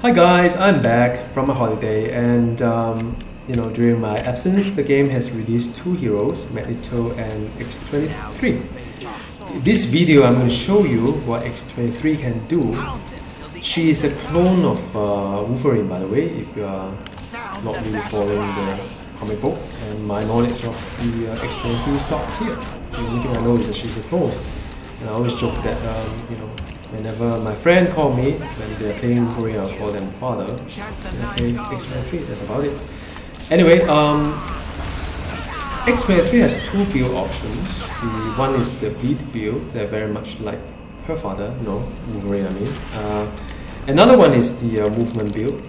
Hi guys, I'm back from a holiday and during my absence the game has released two heroes, Magneto and X-23. This video I'm going to show you what X-23 can do. She is a clone of Wolverine, by the way, if you are not really following the comic book, and my knowledge of the X-23 stops here. The only thing I know is that she's a clone. And I always joke that whenever my friend call me when they're playing Wolverine, I'll call them father. And I play X-23, that's about it. Anyway, X-23 has two build options. The one is the bleed build, they're very much like her father, Wolverine I mean. Another one is the movement build.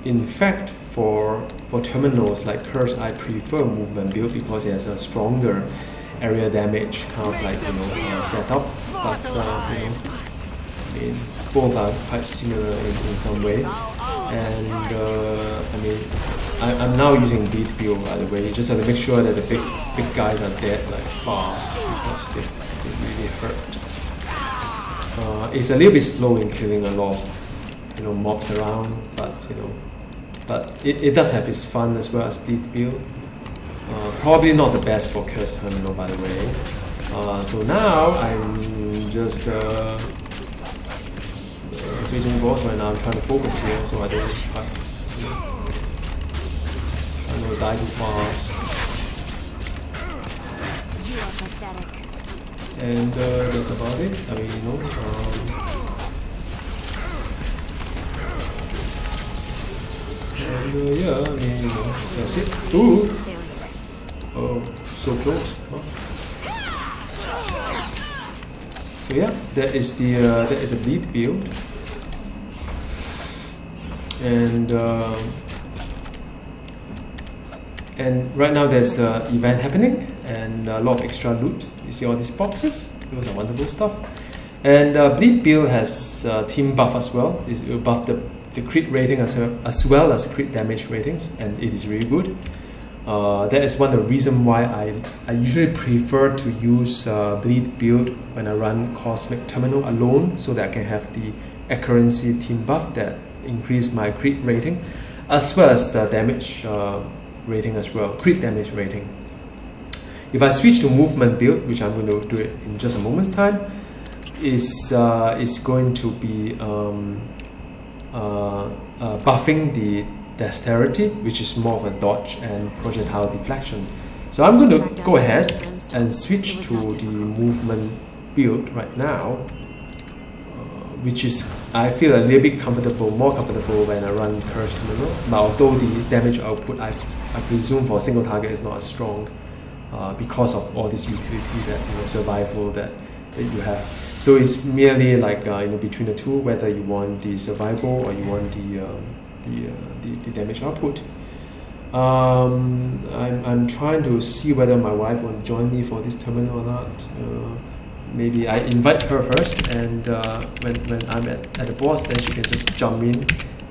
In fact, for terminals like Kurse, I prefer movement build because it has a stronger area damage kind of like setup. But both are quite similar in some way. And I'm now using bleed build, by the way. You just have to make sure that the big guys are dead like fast because they really hurt. It's a little bit slow in killing a lot of mobs around, but it does have its fun as well as bleed build. Probably not the best for Curse terminal, by the way. So now I'm just facing boss right now. I'm trying to focus here so I don't try to die too fast. And that's about it. That's it. Ooh! Oh, so close. Huh? So yeah, that is a bleed build. And right now there's an event happening and a lot of extra loot. You see all these boxes? Those are wonderful stuff. And bleed build has team buff as well. It will buff the crit rating as well as crit damage ratings, and it is really good. That is one of the reasons why I usually prefer to use bleed build when I run Cosmic Terminal alone, so that I can have the accuracy team buff that increase my crit rating, as well as the damage rating as well, crit damage rating. If I switch to movement build, which I'm going to do it in just a moment's time, is going to be buffing the dexterity, which is more of a dodge and projectile deflection. So I'm going to go ahead and switch to the movement build right now, which is, I feel a little bit more comfortable when I run Curse Terminal. But although the damage output, I presume for a single target is not as strong because of all this utility that survival that you have. So it's merely like between the two, whether you want the survival or you want the damage output. I'm trying to see whether my wife will join me for this terminal or not. Maybe I invite her first, and when I'm at the boss, then she can just jump in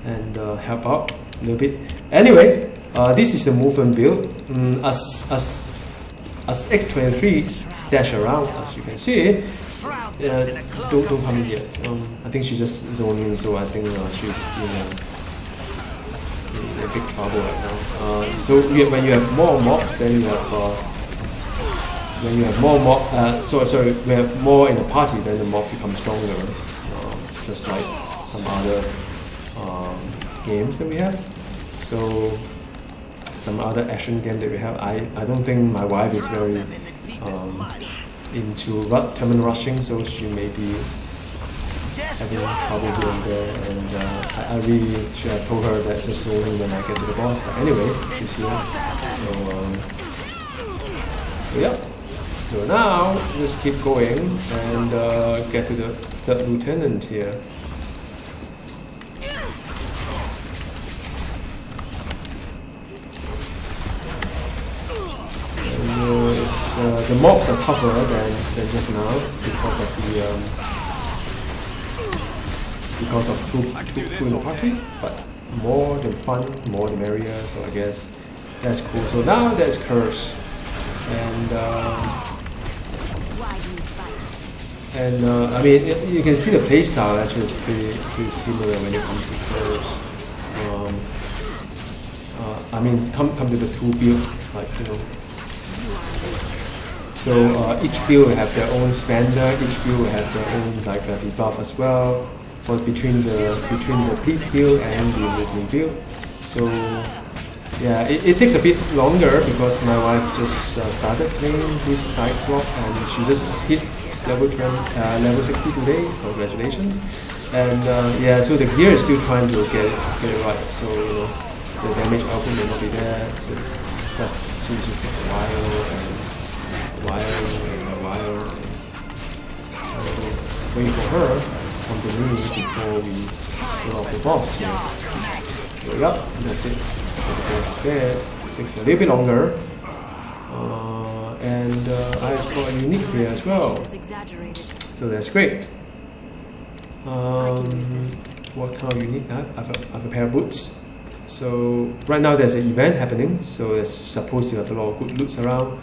and help out a little bit. Anyway, this is the movement build. As X-23 dash around, as you can see. Don't come in yet. I think she's just zoning, so I think she's in a big trouble right now. So when you have more mobs, then you have when you have more we have more in a party, then the mob becomes stronger. Just like some other games that we have. So some other action game that we have. I don't think my wife is very into terminal rushing, so she may be having trouble here and there, and I really should have told her that just only when I get to the boss. But anyway, she's here. So yeah. So now just keep going and get to the third lieutenant here. The mobs are tougher than just now because of two in the party, but more the fun, more the merrier. So I guess that's cool. So now there's Kurse, and And I mean, you can see the playstyle actually is pretty similar when it comes to Kurse. I mean, come to the two build, like, you know. So each build will have their own spender. Each build will have their own like debuff as well. For between the bleed build and the moving build. So yeah, it takes a bit longer because my wife just started playing this Cyclops and she just hit level 60 today. Congratulations! And yeah, so the gear is still trying to get it right. So you know, the damage output may not be there. So that's seems to take a while and waiting for her on the move before we kill off the boss. So yep, that's it. So the boss is there. It takes a little bit longer. And I've got a unique here as well. So that's great. What kind of unique? I have a pair of boots. So right now there's an event happening. So there's supposed to have a lot of good loots around.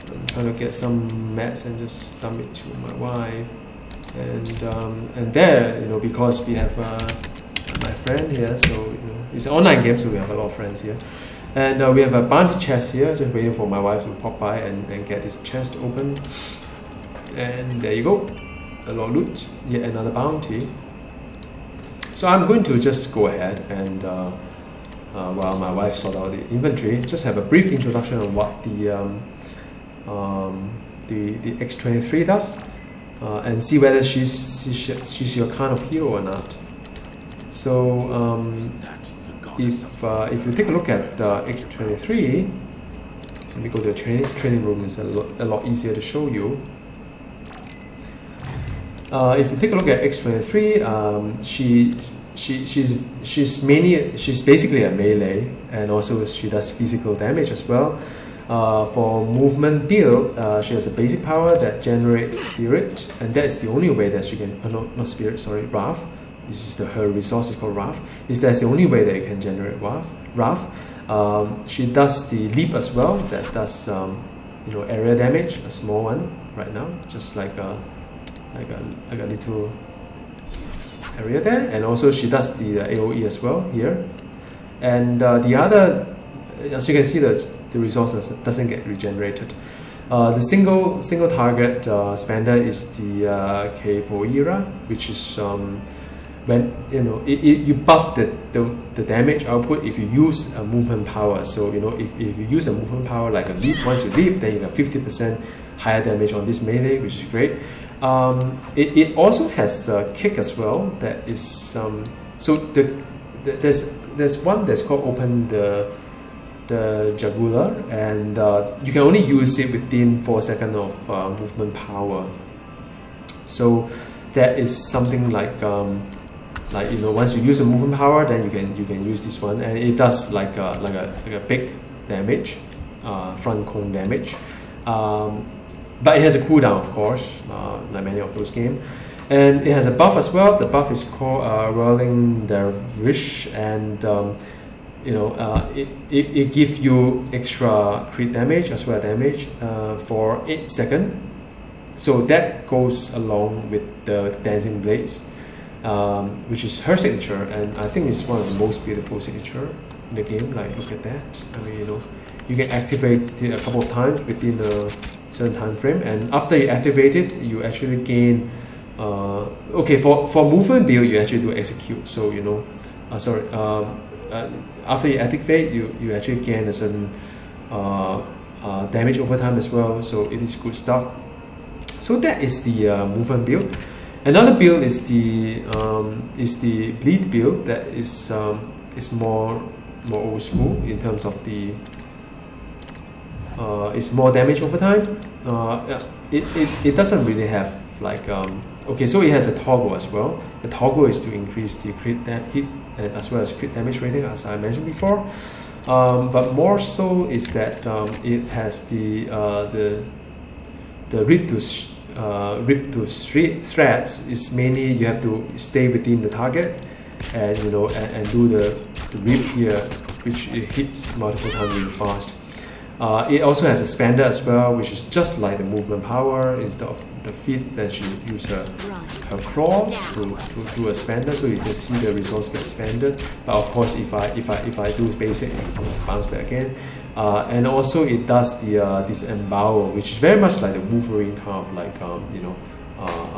I'm trying to get some mats and just dump it to my wife. And there, you know, because we have my friend here, so you know, it's an online game, so we have a lot of friends here. And we have a bounty chest here, just waiting for my wife to pop by and get this chest open. And there you go, a lot of loot, yet another bounty. So I'm going to just go ahead and while my wife sort out the inventory, just have a brief introduction on what the X-23 does. And see whether she's your kind of hero or not. So if you take a look at the X-23, let me go to the training room. It's a lot easier to show you. If you take a look at X-23, she's basically a melee, and also she does physical damage as well. For movement build, she has a basic power that generates spirit, and that's the only way that she can, not spirit, sorry, wrath. This is her resource is called wrath. That's the only way that you can generate wrath. She does the leap as well, that does you know, area damage, a small one right now, just like a little area there, and also she does the AOE as well here. And the other, as you can see, the resource doesn't get regenerated. The single target spender is the Capoeira, which is when you know you buff the damage output if you use a movement power. So you know if you use a movement power like a leap, once you leap, then you get 50% higher damage on this melee, which is great. It also has a kick as well. That is so there's one that's called open the jugular, and you can only use it within 4 seconds of movement power. So that is something like you know, once you use a movement power, then you can use this one, and it does like a big damage, front cone damage. But it has a cooldown, of course, like many of those games. And it has a buff as well. The buff is called Whirling Dervish, and you know, it gives you extra crit damage as well as damage for 8 seconds. So that goes along with the Dancing Blades, which is her signature, and I think it's one of the most beautiful signature in the game. Like, look at that. I mean, you know, you can activate it a couple of times within a certain time frame, and after you activate it, you actually gain. Okay, for movement build, you actually do execute. So you know, after you activate, you actually gain a certain damage over time as well. So it is good stuff. So that is the movement build. Another build is the bleed build. That is more old school in terms of the it's more damage over time. It doesn't really have like okay, so it has a toggle as well. The toggle is to increase the crit hit and as well as crit damage rating, as I mentioned before. But more so is that it has the rip to threads. Is mainly you have to stay within the target, and you know and do the rip here, which it hits multiple times really fast. It also has a expander as well, which is just like the movement power. Instead of the feet, then she use her claws to do a expander, so you can see the resource get expanded. But of course, if I do basic, it will bounce back again. And also it does the disembowel, which is very much like the Wolverine kind of like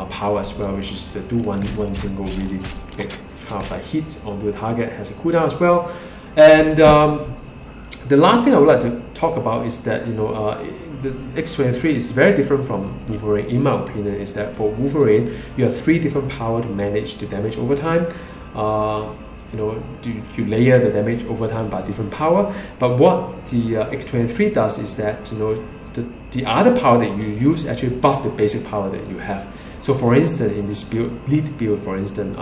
power as well, which is to do one single really big kind of like hit onto the target. Has a cooldown as well. And the last thing I would like to talk about is that the X-23 is very different from Wolverine, in my opinion. Is that for Wolverine you have 3 different power to manage the damage over time. You layer the damage over time by different power. But what the X-23 does is that the other power that you use actually buff the basic power that you have. So for instance, in this bleed build, for instance,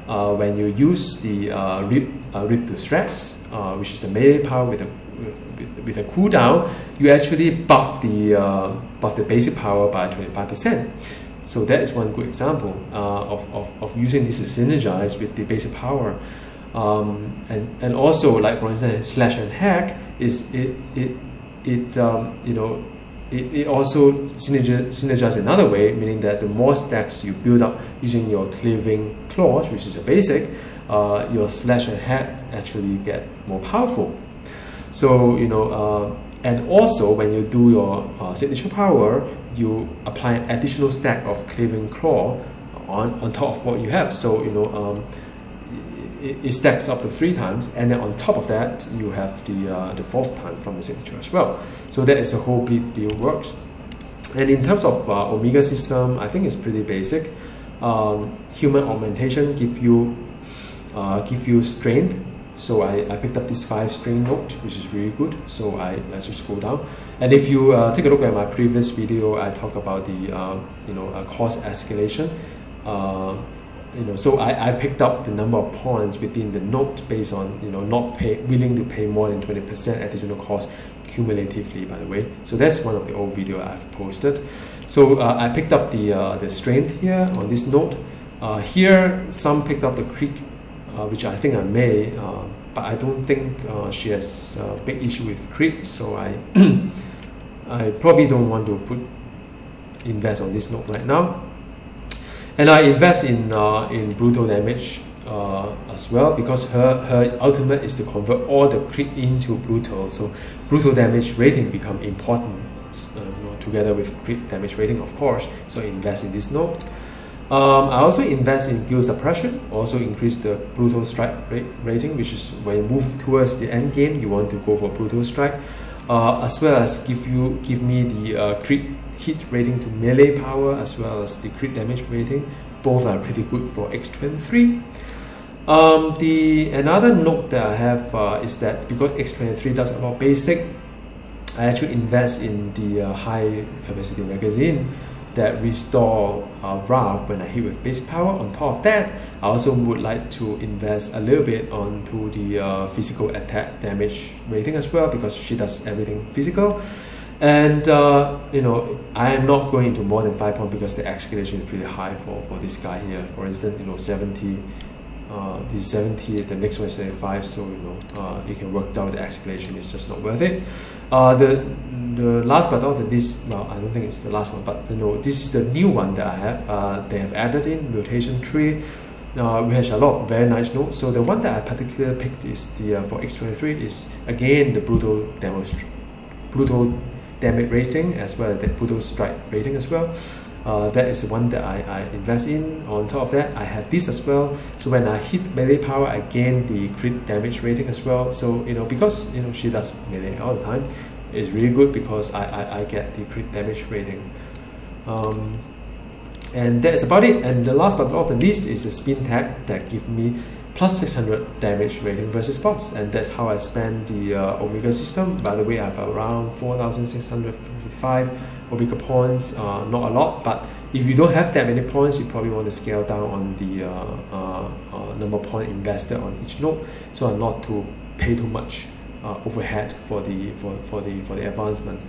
when you use the rip to stress, which is the melee power with a cooldown, you actually buff the basic power by 25%. So that is one good example of using this to synergize with the basic power. And also, like for instance, slash and hack it also synergizes another way, meaning that the more stacks you build up using your cleaving claws, which is a basic, your slash and hack actually get more powerful. So and also when you do your signature power, you apply an additional stack of cleaving claw on top of what you have. So it stacks up to 3 times, and then on top of that you have the 4th time from the signature as well. So that is the whole build works. And in terms of Omega system, I think it's pretty basic. Human augmentation give you strength. So I picked up this 5 strength note, which is really good. So I just go down. And if you take a look at my previous video, I talk about the cost escalation. So I picked up the number of points within the note based on not willing to pay more than 20% additional cost cumulatively, by the way. So that's one of the old video I've posted. So I picked up the strength here on this note. Here some picked up the crit, which I think I may, but I don't think she has a big issue with crit. So I probably don't want to invest on this note right now. And I invest in brutal damage as well, because her ultimate is to convert all the crit into brutal. So brutal damage rating become important together with crit damage rating, of course. So I invest in this node. I also invest in guild suppression, also increase the brutal strike rating, which is when you move towards the end game, you want to go for brutal strike, as well as give me the crit hit rating to melee power, as well as the crit damage rating. Both are pretty good for X-23. Another note that I have is that because X-23 does a lot of basic, I actually invest in the high capacity magazine that restore Wrath when I hit with base power. On top of that, I also would like to invest a little bit onto the physical attack damage rating as well, because she does everything physical. And I am not going into more than 5 points because the escalation is pretty high for this guy here. For instance, 70, this is 70, the next one is 75, so you can work out the escalation is just not worth it. The last but not the least, well, I don't think it's the last one, but this is the new one that I have. They have added in mutation tree, which has a lot of very nice notes. So the one that I particularly picked is the for X-23 is again the brutal damage rating, as well as the brutal strike rating as well. That is the one that I invest in. On top of that, I have this as well. So when I hit melee power, I gain the crit damage rating as well. So because she does melee all the time, it's really good because I get the crit damage rating. And that's about it. And the last but not the least is the spin tag that give me plus 600 damage rating versus boss, and that's how I spend the Omega system. By the way, I have around 4,655 Omega points, not a lot, but if you don't have that many points, you probably want to scale down on the number of points invested on each node, so as not to pay too much overhead for the advancement.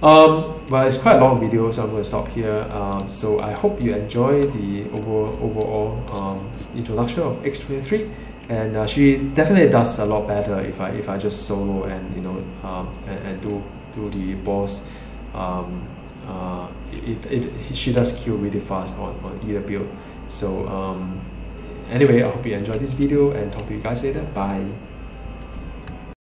Well, it's quite a long video, so I'm going to stop here. So I hope you enjoy the overall introduction of X-23, and she definitely does a lot better if I just solo and and do the boss. She does kill really fast on either build. So anyway, I hope you enjoyed this video and talk to you guys later. Bye.